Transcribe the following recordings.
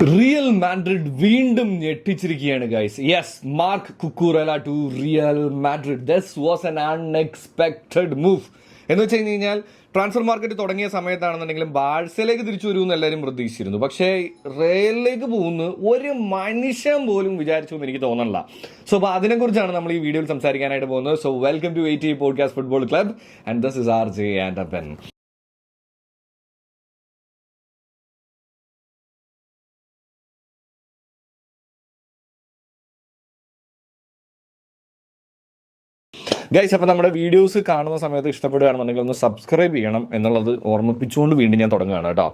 Real Madrid വീണ്ടും ഞെട്ടിച്ചിരിക്കുകയാണ് guys. Yes, Marc Cucurella to Real Madrid. This was an unexpected move. എന്ന് വെച്ച് കഴിഞ്ഞാൽ ട്രാൻസ്ഫർ മാർക്കറ്റ് തുടങ്ങിയ സമയത്താണെന്നുണ്ടെങ്കിലും ബാഴ്സയിലേക്ക് തിരിച്ചു വരുമെന്ന് എല്ലാവരും പ്രതീക്ഷിച്ചിരുന്നു. പക്ഷേ റയലിലേക്ക് പോകുന്ന ഒരു മനുഷ്യൻ പോലും വിചാരിച്ചു എന്ന് എനിക്ക് തോന്നണില്ല. സോ അപ്പോൾ അതിനെക്കുറിച്ചാണ് നമ്മൾ ഈ വീഡിയോയിൽ സംസാരിക്കാനായിട്ട് പോകുന്നത്. So welcome to 80 podcast football club and this is RJ and Appan. Guys, അപ്പോൾ നമ്മുടെ വീഡിയോസ് കാണുന്ന സമയത്ത് ഇഷ്ടപ്പെടുകയാണെന്നുണ്ടെങ്കിൽ ഒന്ന് സബ്സ്ക്രൈബ് ചെയ്യണം എന്നുള്ളത് ഓർമ്മിപ്പിച്ചുകൊണ്ട് വീണ്ടും ഞാൻ തുടങ്ങുകയാണ് കേട്ടോ.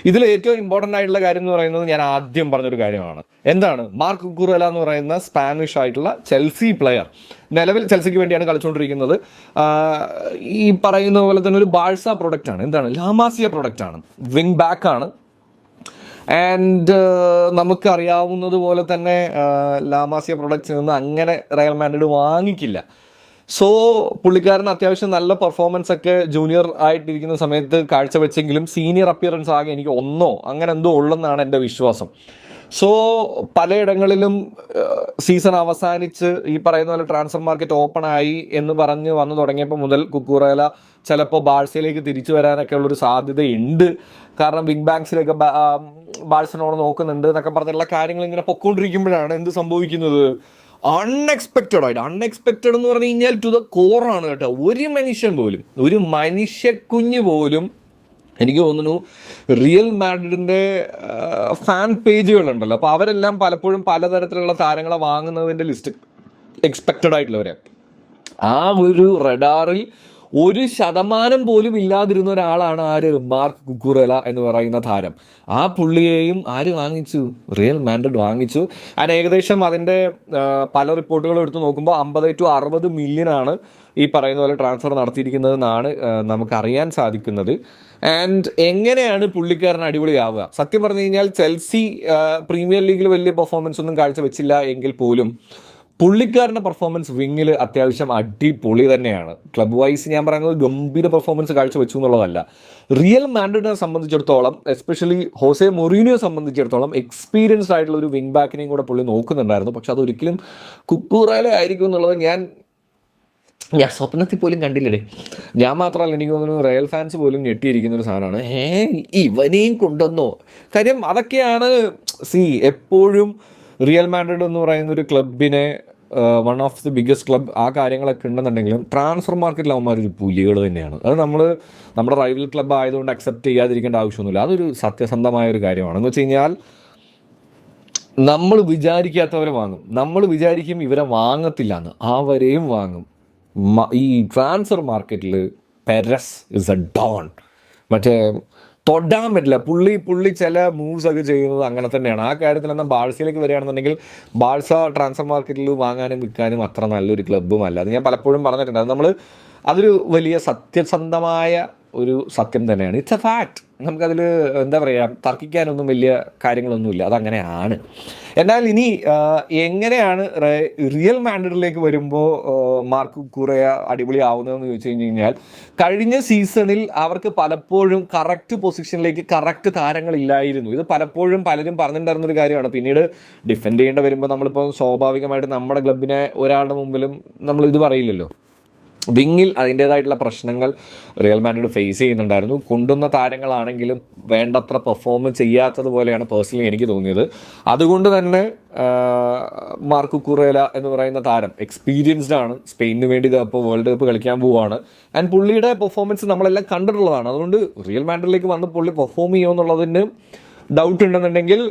ഇതിൽ ഏറ്റവും ഇമ്പോർട്ടൻ്റ് ആയിട്ടുള്ള കാര്യം എന്ന് പറയുന്നത് ഞാൻ ആദ്യം പറഞ്ഞൊരു കാര്യമാണ്. എന്താണ്? മാർക്ക് കുക്കുറെല എന്ന് പറയുന്ന സ്പാനിഷ് ആയിട്ടുള്ള ചെൽസി പ്ലെയർ നിലവിൽ ചെൽസിക്ക് വേണ്ടിയാണ് കളിച്ചുകൊണ്ടിരിക്കുന്നത്. ഈ പറയുന്ന പോലെ തന്നെ ഒരു ബാഴ്സ പ്രൊഡക്റ്റാണ്. എന്താണ്? ലാമാസിയ പ്രൊഡക്റ്റാണ്. വിങ് ബാക്കാണ്. ആൻഡ് നമുക്കറിയാവുന്നത് പോലെ തന്നെ ലാമാസിയ പ്രൊഡക്ട്സിൽ നിന്ന് അങ്ങനെ റയൽ മാഡ്രിഡ് വാങ്ങിക്കില്ല. സോ പുള്ളിക്കാരൻ അത്യാവശ്യം നല്ല പെർഫോമൻസ് ഒക്കെ ജൂനിയർ ആയിട്ടിരിക്കുന്ന സമയത്ത് കാഴ്ചവെച്ചെങ്കിലും സീനിയർ അപ്പിയറൻസ് ആകെ എനിക്ക് ഒന്നോ അങ്ങനെ എന്തോ ഉള്ളെന്നാണ് എൻ്റെ വിശ്വാസം. സോ പലയിടങ്ങളിലും സീസൺ അവസാനിച്ച് ഈ പറയുന്ന പോലെ ട്രാൻസ്ഫർ മാർക്കറ്റ് ഓപ്പൺ ആയി എന്ന് പറഞ്ഞ് വന്നു തുടങ്ങിയപ്പോൾ മുതൽ കുക്കുറെല ചിലപ്പോൾ ബാഴ്സയിലേക്ക് തിരിച്ചു വരാനൊക്കെ ഉള്ളൊരു സാധ്യതയുണ്ട്. കാരണം വിങ് ബാങ്ക്സിലേക്ക് ബാഴ്സലോണ നോക്കുന്നുണ്ട് എന്നൊക്കെ പറഞ്ഞിട്ടുള്ള കാര്യങ്ങൾ ഇങ്ങനെ പൊക്കോണ്ടിരിക്കുമ്പോഴാണ് എന്ത് സംഭവിക്കുന്നത്? അൺഎക്സ്പെക്റ്റഡ് എന്ന് പറഞ്ഞു കഴിഞ്ഞാൽ ടു ദ കോറാണ് കേട്ടോ. ഒരു മനുഷ്യൻ പോലും, ഒരു മനുഷ്യക്കുഞ്ഞ് പോലും എനിക്ക് തോന്നുന്നു റിയൽ മാഡ്രിഡിൻ്റെ ഫാൻ പേജുകളുണ്ടല്ലോ, അപ്പോൾ അവരെല്ലാം പലപ്പോഴും പലതരത്തിലുള്ള താരങ്ങളെ വാങ്ങുന്നതിൻ്റെ ലിസ്റ്റ് എക്സ്പെക്റ്റഡ് ആയിട്ടുള്ളവരെ ആ ഒരു റഡാറിൽ 1% പോലും ഇല്ലാതിരുന്ന ഒരാളാണ് ആര്? മാർക്ക് കുക്കുറെല എന്ന് പറയുന്ന താരം. ആ പുള്ളിയെയും ആര് വാങ്ങിച്ചു? റിയൽ മാഡ്രിഡ് വാങ്ങിച്ചു. അതിന് ഏകദേശം അതിൻ്റെ പല റിപ്പോർട്ടുകളും എടുത്ത് നോക്കുമ്പോൾ 50 to 60 മില്യനാണ് ഈ പറയുന്ന പോലെ ട്രാൻസ്ഫർ നടത്തിയിരിക്കുന്നതെന്നാണ് നമുക്കറിയാൻ സാധിക്കുന്നത്. ആൻഡ് എങ്ങനെയാണ് പുള്ളിക്കാരൻ അടിപൊളിയാവുക? സത്യം പറഞ്ഞു കഴിഞ്ഞാൽ ചെൽസി പ്രീമിയർ ലീഗിൽ വലിയ പെർഫോമൻസ് ഒന്നും കാഴ്ചവെച്ചില്ല എങ്കിൽ പോലും പുള്ളിക്കാരൻ്റെ പെർഫോമൻസ് വിങ്ങിൽ അത്യാവശ്യം അടിപൊളി തന്നെയാണ്. ക്ലബ് വൈസ് ഞാൻ പറയുന്നത് ഗംഭീര പെർഫോമൻസ് കാഴ്ചവെച്ചു എന്നുള്ളതല്ല. റിയൽ മാഡ്രിഡിനെ സംബന്ധിച്ചിടത്തോളം, എസ്പെഷ്യലി ഹോസെ മൊറീനിയോയെ സംബന്ധിച്ചിടത്തോളം എക്സ്പീരിയൻസ്ഡ് ആയിട്ടുള്ള ഒരു വിങ് ബാക്കിനെയും കൂടെ പുള്ളി നോക്കുന്നുണ്ടായിരുന്നു. പക്ഷെ അതൊരിക്കലും കുക്കുറെല ആയിരിക്കും എന്നുള്ളത് ഞാൻ സ്വപ്നത്തിൽ പോലും കണ്ടില്ലേ. ഞാൻ മാത്രമല്ല, എനിക്ക് തോന്നുന്നു റയൽ ഫാൻസ് പോലും ഞെട്ടിയിരിക്കുന്ന ഒരു സാധനമാണ്. ഇവനെയും കൊണ്ടുവന്നോ? കാര്യം അതൊക്കെയാണ് എപ്പോഴും റിയൽ മാഡ്രിഡ് എന്ന് പറയുന്ന ഒരു ക്ലബിനെ one of the biggest club ആ കാര്യങ്ങളൊക്കെ ഉണ്ടെന്നുണ്ടെങ്കിലും ട്രാൻസ്ഫർ മാർക്കറ്റിൽ അവന്മാരൊരു പുലികൾ തന്നെയാണ്. അത് നമ്മുടെ റൈവൽ ക്ലബ്ബ് ആയതുകൊണ്ട് അക്സെപ്റ്റ് ചെയ്യാതിരിക്കേണ്ട ആവശ്യമൊന്നുമില്ല. അതൊരു സത്യസന്ധമായ ഒരു കാര്യമാണ്. എന്ന് വെച്ച് കഴിഞ്ഞാൽ നമ്മൾ വിചാരിക്കാത്തവരെ വാങ്ങും. നമ്മൾ വിചാരിക്കും ഇവരെ വാങ്ങത്തില്ല എന്ന്, അവരെയും വാങ്ങും. ഈ ട്രാൻസ്ഫർ മാർക്കറ്റിൽ പെരസ് ഇസ് എ ഡോൺ. മറ്റേ തൊടാൻ പറ്റില്ല. പുള്ളി ചില മൂവ്സ് ഒക്കെ ചെയ്യുന്നത് അങ്ങനെ തന്നെയാണ്. ആ കാര്യത്തിൽ എന്നാൽ ബാഴ്സയിലേക്ക് വരികയാണെന്നുണ്ടെങ്കിൽ ബാഴ്സ ട്രാൻസ്ഫർ മാർക്കറ്റിൽ വാങ്ങാനും വിൽക്കാനും അത്ര നല്ലൊരു ക്ലബ്ബും അല്ല. അത് ഞാൻ പലപ്പോഴും പറഞ്ഞിട്ടുണ്ട്. അതൊരു വലിയ സത്യസന്ധമായ ഒരു സത്യം തന്നെയാണ്. It's A fact. നമുക്കതിൽ എന്താ പറയുക, തർക്കിക്കാനൊന്നും വലിയ കാര്യങ്ങളൊന്നുമില്ല. അതങ്ങനെയാണ്. എന്നാൽ ഇനി എങ്ങനെയാണ് റിയൽ മാഡ്രിഡിലേക്ക് വരുമ്പോൾ മാർക്ക് കുക്കുറെല അടിപൊളിയാവുന്നതെന്ന് ചോദിച്ചു കഴിഞ്ഞാൽ, കഴിഞ്ഞ സീസണിൽ അവർക്ക് പലപ്പോഴും കറക്റ്റ് പൊസിഷനിലേക്ക് കറക്റ്റ് താരങ്ങളില്ലായിരുന്നു. ഇത് പലപ്പോഴും പലരും പറഞ്ഞിട്ടുണ്ടായിരുന്നൊരു കാര്യമാണ്. പിന്നീട് ഡിഫെൻഡ് ചെയ്യേണ്ടി വരുമ്പോൾ നമ്മളിപ്പോൾ സ്വാഭാവികമായിട്ട് നമ്മുടെ ക്ലബിനെ ഒരാളുടെ മുമ്പിലും നമ്മൾ ഇത് പറയില്ലല്ലോ. വിങ്ങിൽ അതിൻ്റേതായിട്ടുള്ള പ്രശ്നങ്ങൾ റിയൽ മാഡ്രിഡ് ഫേസ് ചെയ്യുന്നുണ്ടായിരുന്നു. കൊണ്ടുവന്ന താരങ്ങളാണെങ്കിലും വേണ്ടത്ര പെർഫോം ചെയ്യാത്തതുപോലെയാണ് പേഴ്സണലി എനിക്ക് തോന്നിയത്. അതുകൊണ്ട് തന്നെ മാർക്ക് കുക്കുറെല എന്ന് പറയുന്ന താരം എക്സ്പീരിയൻസ്ഡ് ആണ്. സ്പെയിനിന് വേണ്ടി ഇപ്പോൾ വേൾഡ് കപ്പ് കളിക്കാൻ പോവുകയാണ്. ആൻഡ് പുള്ളിയുടെ പെർഫോമൻസ് നമ്മളെല്ലാം കണ്ടിട്ടുള്ളതാണ്. അതുകൊണ്ട് റിയൽ മാഡ്രിഡിലേക്ക് വന്ന് പുള്ളി പെർഫോം ചെയ്യുമെന്നുള്ളതിന് ഡൗട്ട് ഉണ്ടെന്നുണ്ടെങ്കിൽ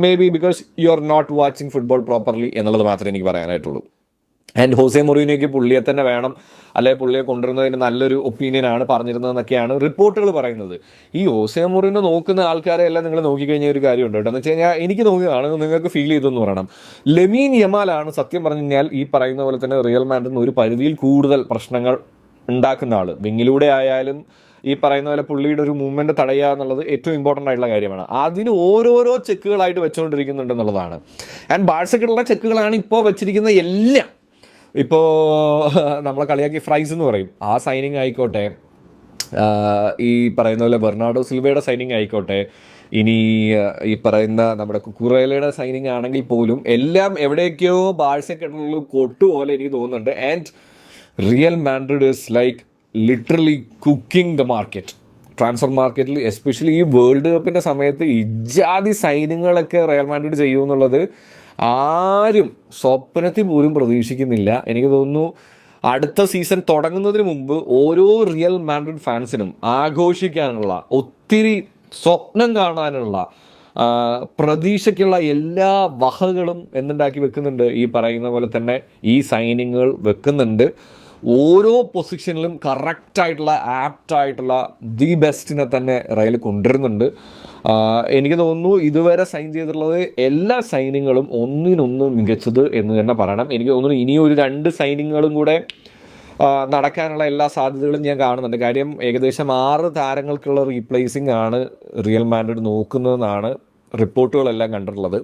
may be because you are not watching football properly എന്നുള്ളത് മാത്രമേ എനിക്ക് പറയാനായിട്ടുള്ളൂ. ആൻഡ് ഹോസെ മൊറീനിയോയ്ക്ക് പുള്ളിയെ തന്നെ വേണം, അല്ലെങ്കിൽ പുള്ളിയെ കൊണ്ടുവരുന്നതിന് നല്ലൊരു ഒപ്പീനിയനാണ് പറഞ്ഞിരുന്നതെന്നൊക്കെയാണ് റിപ്പോർട്ടുകൾ പറയുന്നത്. ഈ ഹോസെ മൊറീനിയോ നോക്കുന്ന ആൾക്കാരെ എല്ലാം നിങ്ങൾ നോക്കിക്കഴിഞ്ഞാൽ ഒരു കാര്യമുണ്ട് കേട്ടോ. എന്ന് വെച്ച് കഴിഞ്ഞാൽ എനിക്ക് തോന്നിയതാണ്, നിങ്ങൾക്ക് ഫീൽ ചെയ്തെന്ന് പറയണം, ലെമീൻ യമാലാണ് സത്യം പറഞ്ഞു കഴിഞ്ഞാൽ ഈ പറയുന്ന പോലെ തന്നെ റിയൽ മാഡ്രിഡിന് ഒരു പരിധിയിൽ കൂടുതൽ പ്രശ്നങ്ങൾ ഉണ്ടാക്കുന്ന ആൾ. വിങ്ങിലൂടെ ആയാലും ഈ പറയുന്ന പോലെ പുള്ളിയുടെ ഒരു മൂവ്മെൻറ്റ് തടയുക എന്നുള്ളത് ഏറ്റവും ഇമ്പോർട്ടൻ്റ് ആയിട്ടുള്ള കാര്യമാണ്. അതിന് ഓരോരോ ചെക്കുകളായിട്ട് വെച്ചുകൊണ്ടിരിക്കുന്നുണ്ടെന്നുള്ളതാണ്. ആൻഡ് ബാഴ്സയ്ക്കുള്ള ചെക്കുകളാണ് ഇപ്പോൾ വെച്ചിരിക്കുന്ന എല്ലാം. ഇപ്പോൾ നമ്മളെ കളിയാക്കി ഫ്രൈസ് എന്ന് പറയും, ആ സൈനിങ് ആയിക്കോട്ടെ, ഈ പറയുന്ന പോലെ ബെർണാഡോ സിൽവയുടെ സൈനിങ് ആയിക്കോട്ടെ, ഇനി ഈ പറയുന്ന നമ്മുടെ കുക്കുറേലയുടെ സൈനിങ് ആണെങ്കിൽ പോലും എല്ലാം എവിടേക്കോ ബാഴ്സക്കെട്ടുള്ള കൊട്ടു പോലെ എനിക്ക് തോന്നുന്നുണ്ട്. And real Madrid is like literally cooking the market. Transfer മാർക്കറ്റിൽ എസ്പെഷ്യലി ഈ വേൾഡ് കപ്പിൻ്റെ സമയത്ത് ഇജാതി സൈനിങ്ങളൊക്കെ റയൽ മാഡ്രിഡ് ചെയ്യുമെന്നുള്ളത് ആരും സ്വപ്നത്തിൽ പോലും പ്രതീക്ഷിക്കുന്നില്ല. എനിക്ക് തോന്നുന്നു അടുത്ത സീസൺ തുടങ്ങുന്നതിന് മുമ്പ് ഓരോ റിയൽ മാഡ്രിഡ് ഫാൻസിനും ആഘോഷിക്കാനുള്ള, ഒത്തിരി സ്വപ്നം കാണാനുള്ള, പ്രതീക്ഷയ്ക്കുള്ള എല്ലാ വകകളും എന്തുണ്ടാക്കി വെക്കുന്നുണ്ട്. ഈ പറയുന്ന പോലെ തന്നെ ഈ സൈനിങ്ങുകൾ വെക്കുന്നുണ്ട്. ഓരോ പൊസിഷനിലും കറക്റ്റായിട്ടുള്ള ആപ്റ്റായിട്ടുള്ള ദി ബെസ്റ്റിനെ തന്നെ റയൽ കൊണ്ടുവരുന്നുണ്ട്. എനിക്ക് തോന്നുന്നു ഇതുവരെ സൈൻ ചെയ്തിട്ടുള്ളത് എല്ലാ സൈനിങ്ങുകളും ഒന്നിനൊന്ന് മികച്ചത് എന്ന് തന്നെ പറയണം. എനിക്ക് തോന്നുന്നു ഇനിയൊരു 2 സൈനിങ്ങുകളും കൂടെ നടക്കാനുള്ള എല്ലാ സാധ്യതകളും ഞാൻ കാണുന്നുണ്ട്. കാര്യം ഏകദേശം 6 താരങ്ങൾക്കുള്ള റീപ്ലേസിംഗ് ആണ് റിയൽ മാഡ്രിഡ് നോക്കുന്നതെന്നാണ് റിപ്പോർട്ടുകളെല്ലാം കണ്ടിട്ടുള്ളത്.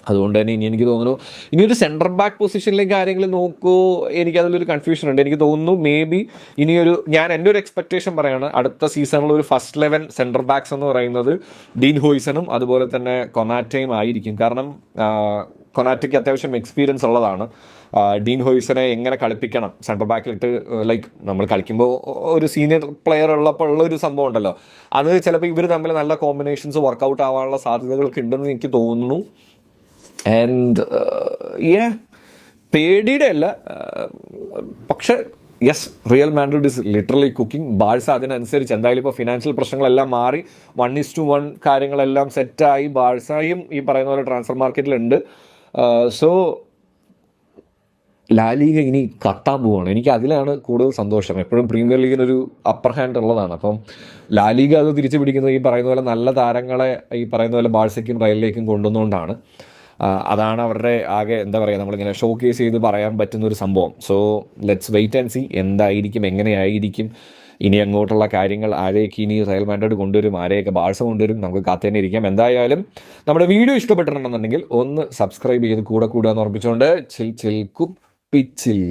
അതുകൊണ്ട് തന്നെ ഇനി എനിക്ക് തോന്നുന്നു ഇനിയൊരു സെൻട്രൽ ബാക്ക് പൊസിഷനിലേക്ക് ആരെങ്കിലും നോക്കുമോ, എനിക്കതിലൊരു കൺഫ്യൂഷൻ ഉണ്ട്. എനിക്ക് തോന്നുന്നു മേ ബി ഇനിയൊരു, ഞാൻ എൻ്റെ ഒരു എക്സ്പെക്റ്റേഷൻ പറയുകയാണ്, അടുത്ത സീസണിൽ ഒരു ഫസ്റ്റ് 11 സെൻട്രൽ ബാക്സ് എന്ന് പറയുന്നത് ഡീൻ ഹോയ്സണും അതുപോലെ തന്നെ കൊനാറ്റയും ആയിരിക്കും. കാരണം കൊനാറ്റയ്ക്ക് അത്യാവശ്യം എക്സ്പീരിയൻസ് ഉള്ളതാണ്. ഡീൻ ഹോയ്സനെ എങ്ങനെ കളിപ്പിക്കണം സെൻട്രൽ ബാക്കിലിട്ട്, ലൈക്ക് നമ്മൾ കളിക്കുമ്പോൾ ഒരു സീനിയർ പ്ലെയർ ഉള്ളപ്പോൾ ഉള്ളൊരു സംഭവം ഉണ്ടല്ലോ, അത് ചിലപ്പോൾ ഇവർ തമ്മിൽ നല്ല കോമ്പിനേഷൻസ് വർക്കൗട്ട് ആവാനുള്ള സാധ്യതകളൊക്കെ ഉണ്ടെന്ന് എനിക്ക് തോന്നുന്നു. ആൻഡ് പേടിയുടെ അല്ല, പക്ഷെ yes, real Madrid is literally cooking. Barca അതിനനുസരിച്ച് എന്തായാലും ഇപ്പോൾ ഫിനാൻഷ്യൽ പ്രശ്നങ്ങളെല്ലാം മാറി 1:1 കാര്യങ്ങളെല്ലാം സെറ്റായി ബാഴ്സയും ഈ പറയുന്ന പോലെ ട്രാൻസ്ഫർ മാർക്കറ്റിലുണ്ട്. സോ ലാലീഗ ഇനി കത്താൻ പോവുകയാണ്. എനിക്ക് അതിലാണ് കൂടുതൽ സന്തോഷം. എപ്പോഴും പ്രീമിയർ ലീഗിനൊരു അപ്പർ ഹാൻഡ് ഉള്ളതാണ്. അപ്പം ലാലീഗ അത് തിരിച്ചു പിടിക്കുന്നത് ഈ പറയുന്ന പോലെ നല്ല താരങ്ങളെ ഈ പറയുന്ന പോലെ ബാഴ്സയ്ക്കും റയലിലേക്കും കൊണ്ടുവന്നുകൊണ്ടാണ്. അതാണ് അവരുടെ ആകെ എന്താ പറയുക, നമ്മളിങ്ങനെ ഷോ കേസ് ചെയ്ത് പറയാൻ പറ്റുന്നൊരു സംഭവം. So let's wait and see എന്തായിരിക്കും, എങ്ങനെയായിരിക്കും ഇനി അങ്ങോട്ടുള്ള കാര്യങ്ങൾ, ആരെയൊക്കെ ഇനി റയൽ മാഡ്രിഡ് കൊണ്ടുവരും, ആരെയൊക്കെ ബാഴ്സ കൊണ്ടുവരും, നമുക്ക് കാത്തു തന്നെ ഇരിക്കാം. എന്തായാലും നമ്മുടെ വീഡിയോ ഇഷ്ടപ്പെട്ടിട്ടുണ്ടെന്നുണ്ടെങ്കിൽ ഒന്ന് സബ്സ്ക്രൈബ് ചെയ്ത് കൂടെ കൂടുക എന്ന് ഓർമ്മിച്ചുകൊണ്ട് ചിൽ ചിൽ കുപ്പിച്ചിൽ.